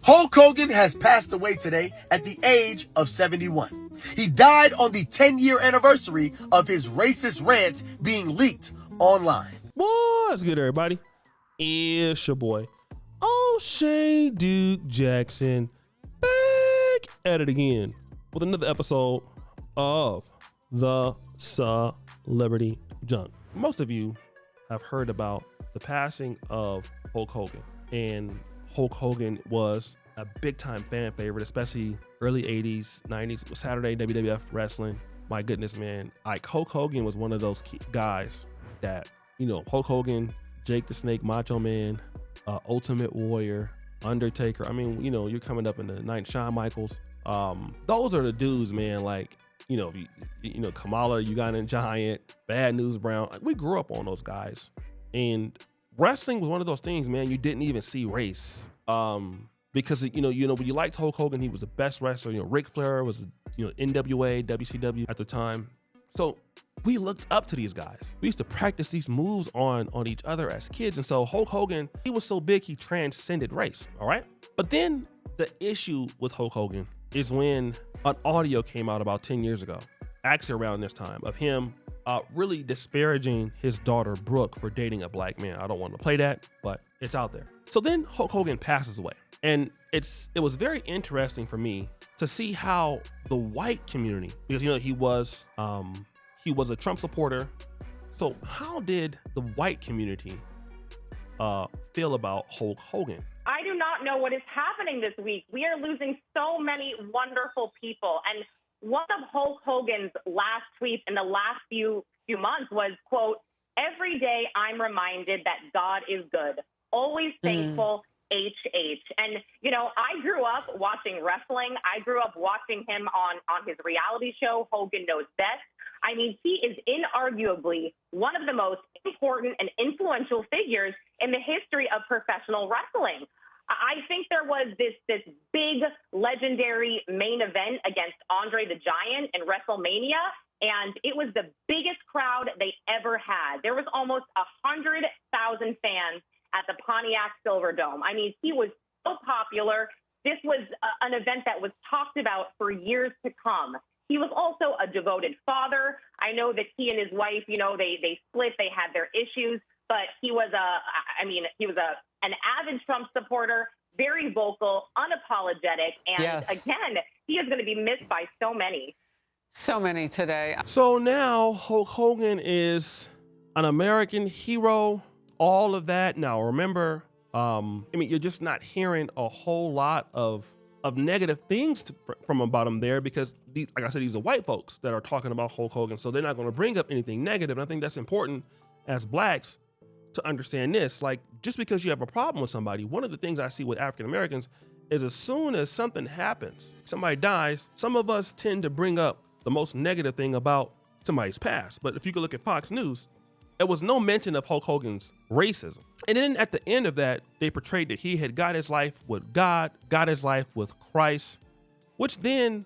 Hulk Hogan has passed away today at the age of 71. He died on the 10-year anniversary of his racist rants being leaked online. What's good, everybody? It's your boy, O'Shea Duke Jackson, back at it again with another episode of the Celebrity Junk. Most of you have heard about the passing of Hulk Hogan, and Hulk Hogan was a big time fan favorite, especially early 80s, 90s, Saturday WWF wrestling. My goodness, man. Like, Hulk Hogan was one of those guys that, you know, Hulk Hogan, Jake the Snake, Macho Man, Ultimate Warrior, Undertaker. I mean, you know, you're coming up in the night, Shawn Michaels. Those are the dudes, man. Like, you know, you know, Kamala, Ugandan Giant, Bad News Brown. Like, we grew up on those guys, and wrestling was one of those things, man. You didn't even see race, because you know when you liked Hulk Hogan, he was the best wrestler. You know, Ric Flair was, you know, NWA, WCW at the time. So we looked up to these guys. We used to practice these moves on each other as kids. And so Hulk Hogan, he was so big, he transcended race. All right. But then the issue with Hulk Hogan is when an audio came out about 10 years ago, actually around this time, of him really disparaging his daughter Brooke for dating a black man. I don't want to play that, but it's out there. So then Hulk Hogan passes away. And it was very interesting for me to see how the white community, because, you know, he was a Trump supporter. So how did the white community feel about Hulk Hogan? I do not know what is happening this week. We are losing so many wonderful people. And one of Hulk Hogan's last tweets in the last few months was, quote, "Every day I'm reminded that God is good. Always thankful, HH." And, you know, I grew up watching wrestling. I grew up watching him on his reality show, Hogan Knows Best. I mean, he is inarguably one of the most important and influential figures in the history of professional wrestling. I think there was this big legendary main event against Andre the Giant in WrestleMania, and it was the biggest crowd they ever had. There was almost 100,000 fans at the Pontiac Silverdome. I mean, he was so popular. This was an event that was talked about for years to come. He was also a devoted father. I know that he and his wife, you know, they split, they had their issues, but he was an avid Trump supporter, very vocal, unapologetic, and again, he is going to be missed by so many. So many today. So now Hulk Hogan is an American hero, all of that. Now remember, I mean, you're just not hearing a whole lot of negative things from about him there, because like I said, these are white folks that are talking about Hulk Hogan, so they're not going to bring up anything negative. And I think that's important as blacks to understand this. Like, just because you have a problem with somebody, one of the things I see with African Americans is as soon as something happens, somebody dies, some of us tend to bring up the most negative thing about somebody's past. But if you could look at Fox News, there was no mention of Hulk Hogan's racism. And then at the end of that, they portrayed that he had got his life with God, got his life with Christ, which then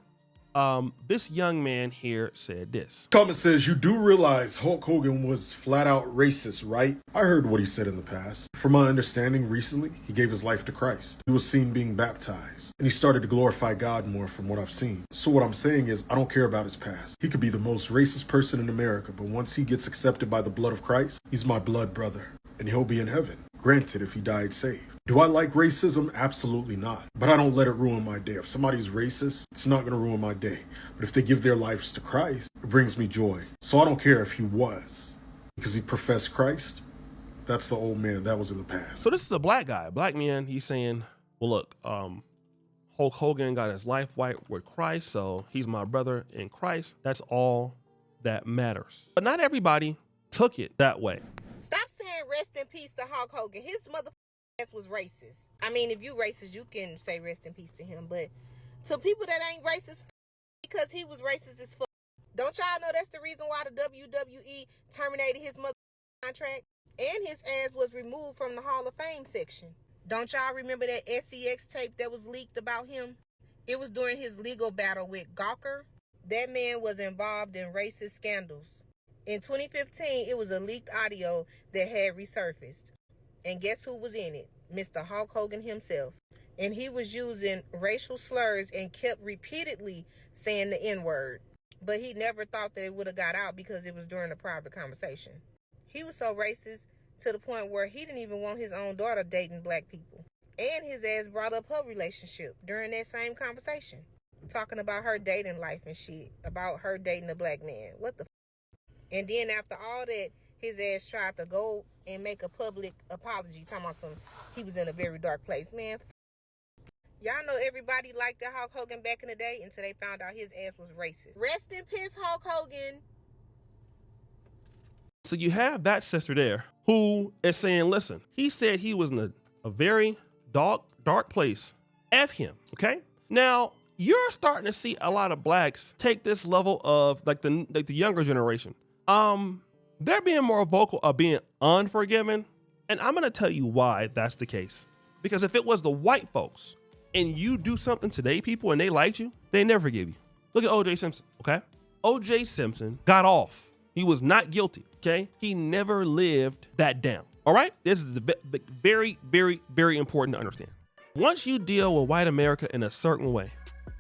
this young man here said this. Comment says, "You do realize Hulk Hogan was flat out racist, right?" I heard what he said in the past. From my understanding, recently, he gave his life to Christ. He was seen being baptized, and he started to glorify God more from what I've seen. So what I'm saying is, I don't care about his past. He could be the most racist person in America, but once he gets accepted by the blood of Christ, he's my blood brother, and he'll be in heaven. Granted, if he died saved. Do I like racism? Absolutely not. But I don't let it ruin my day. If somebody's racist, it's not going to ruin my day. But if they give their lives to Christ, it brings me joy. So I don't care if he was, because he professed Christ. That's the old man. That was in the past. So this is a black guy, black man. He's saying, well, look, Hulk Hogan got his life right with Christ, so he's my brother in Christ. That's all that matters. But not everybody took it that way. Stop saying rest in peace to Hulk Hogan. His mother ass was racist. I mean, if you racist, you can say rest in peace to him. But to people that ain't racist, because he was racist as fuck. Don't y'all know that's the reason why the WWE terminated his mother contract? And his ass was removed from the Hall of Fame section. Don't y'all remember that SEX tape that was leaked about him? It was during his legal battle with Gawker. That man was involved in racist scandals. In 2015, it was a leaked audio that had resurfaced. And guess who was in it? Mr. Hulk Hogan himself. And he was using racial slurs and kept repeatedly saying the N-word. But he never thought that it would have got out because it was during a private conversation. He was so racist to the point where he didn't even want his own daughter dating black people. And his ass brought up her relationship during that same conversation. Talking about her dating life and shit. About her dating a black man. What the f***? And then after all that, his ass tried to go and make a public apology. Talking about he was in a very dark place. Man, y'all know everybody liked the Hulk Hogan back in the day until they found out his ass was racist. Rest in peace, Hulk Hogan. So you have that sister there who is saying, listen, he said he was in a very dark place. F him, okay? Now, you're starting to see a lot of blacks take this level of like the younger generation. They're being more vocal of being unforgiving. And I'm going to tell you why that's the case. Because if it was the white folks and you do something to they people and they liked you, they never forgive you. Look at O.J. Simpson, okay? O.J. Simpson got off. He was not guilty, okay? He never lived that down, all right? This is very, very, very important to understand. Once you deal with white America in a certain way,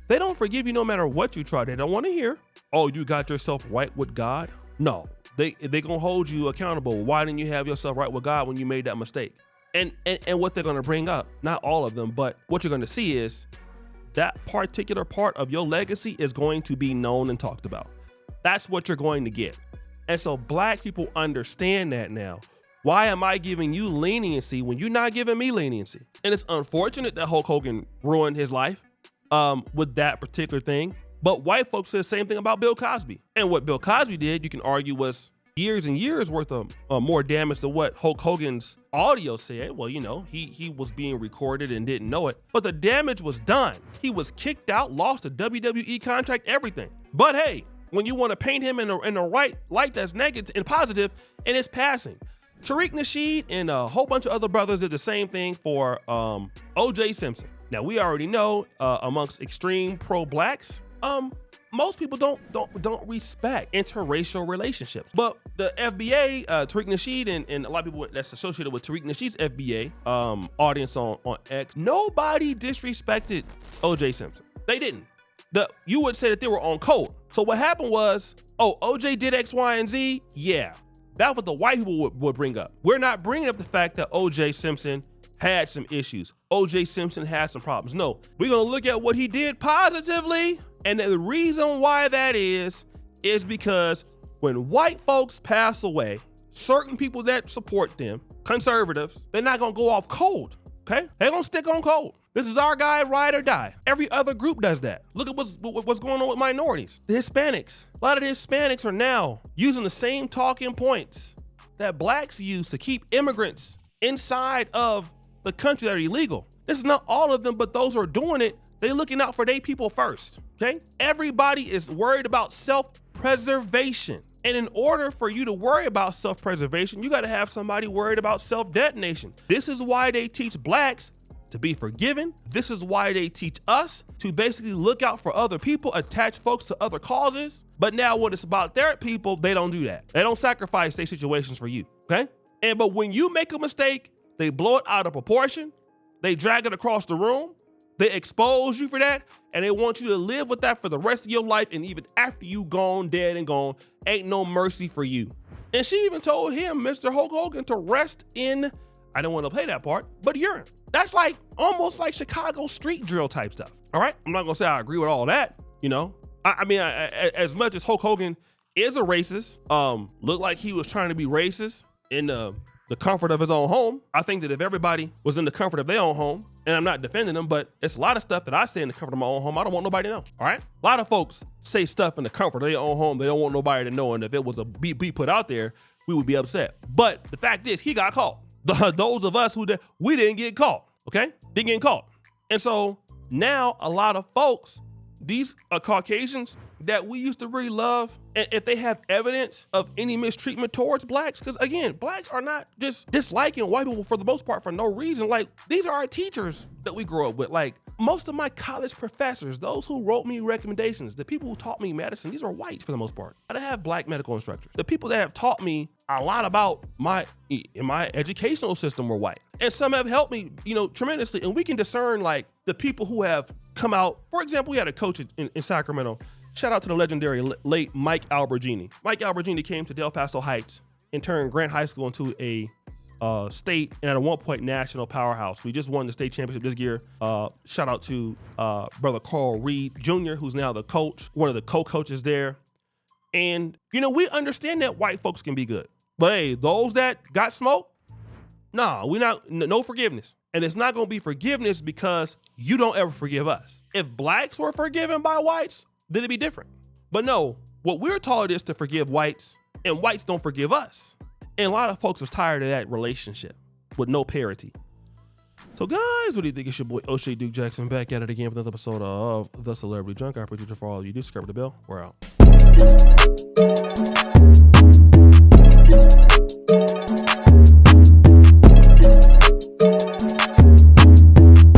they don't forgive you no matter what you try. They don't want to hear, oh, you got yourself right with God. No, they gonna hold you accountable. Why didn't you have yourself right with God when you made that mistake? And what they're gonna bring up, not all of them, but what you're gonna see is that particular part of your legacy is going to be known and talked about. That's what you're going to get. And so black people understand that now. Why am I giving you leniency when you're not giving me leniency? And it's unfortunate that Hulk Hogan ruined his life with that particular thing. But white folks say the same thing about Bill Cosby. And what Bill Cosby did, you can argue, was years and years worth of more damage than what Hulk Hogan's audio said. Well, you know, he was being recorded and didn't know it. But the damage was done. He was kicked out, lost a WWE contract, everything. But hey, when you want to paint him in the right light that's negative and positive, and it's passing. Tariq Nasheed and a whole bunch of other brothers did the same thing for O.J. Simpson. Now, we already know amongst extreme pro-blacks, most people don't respect interracial relationships. But the FBA, Tariq Nasheed, and a lot of people that's associated with Tariq Nasheed's FBA audience on X, nobody disrespected O.J. Simpson. They didn't. You would say that they were on code. So what happened was, oh, OJ did X, Y, and Z. Yeah, that's what the white people would bring up. We're not bringing up the fact that OJ Simpson had some issues. OJ Simpson had some problems. No, we're gonna look at what he did positively. And the reason why that is because when white folks pass away, certain people that support them, conservatives, they're not gonna go off cold. Okay, they're gonna stick on cold. This is our guy, ride or die. Every other group does that. Look at what's going on with minorities. The Hispanics. A lot of the Hispanics are now using the same talking points that blacks use to keep immigrants inside of the country that are illegal. This is not all of them, but those who are doing it, they're looking out for their people first, okay? Everybody is worried about self-preservation. And in order for you to worry about self-preservation, you gotta have somebody worried about self-detonation. This is why they teach blacks to be forgiven. This is why they teach us to basically look out for other people, attach folks to other causes. But now when it's about their people, they don't do that. They don't sacrifice their situations for you, okay? But when you make a mistake, they blow it out of proportion. They drag it across the room. They expose you for that, and they want you to live with that for the rest of your life, and even after you gone, dead and gone, ain't no mercy for you. And she even told him, Mr. Hulk Hogan, to rest in, I don't want to play that part, but urine. That's like almost like Chicago street drill type stuff, all right? I'm not gonna say I agree with all that, you know? I mean, as much as Hulk Hogan is a racist, looked like he was trying to be racist in the comfort of his own home. I think that if everybody was in the comfort of their own home, and I'm not defending them, but it's a lot of stuff that I say in the comfort of my own home I don't want nobody to know, all right? A lot of folks say stuff in the comfort of their own home they don't want nobody to know, and if it was a be put out there, we would be upset. But the fact is, he got caught. Those of us we didn't get caught, okay? Didn't get caught. And so now a lot of folks, these Caucasians that we used to really love, and if they have evidence of any mistreatment towards blacks, because again, blacks are not just disliking white people for the most part for no reason. Like, these are our teachers that we grew up with. Like, most of my college professors, those who wrote me recommendations, the people who taught me medicine, these are whites for the most part. I didn't have black medical instructors. The people that have taught me a lot about my educational system were white. And some have helped me, tremendously. And we can discern, like, the people who have come out. For example, we had a coach in Sacramento. Shout out to the legendary late Mike Alberini. Mike Alberini came to Del Paso Heights and turned Grant High School into a state and at one point national powerhouse. We just won the state championship this year. Shout out to brother Carl Reed Jr., who's now the coach, one of the co-coaches there. And, you know, we understand that white folks can be good. But hey, those that got smoked, nah, no forgiveness. And it's not going to be forgiveness because you don't ever forgive us. If blacks were forgiven by whites, then it'd be different. But no, what we're taught is to forgive whites, and whites don't forgive us. And a lot of folks are tired of that relationship with no parity. So guys, what do you think? It's your boy O'Shea Duke Jackson back at it again for another episode of The Celebrity Junk. I appreciate you for all you do. Subscribe to the bell. We're out.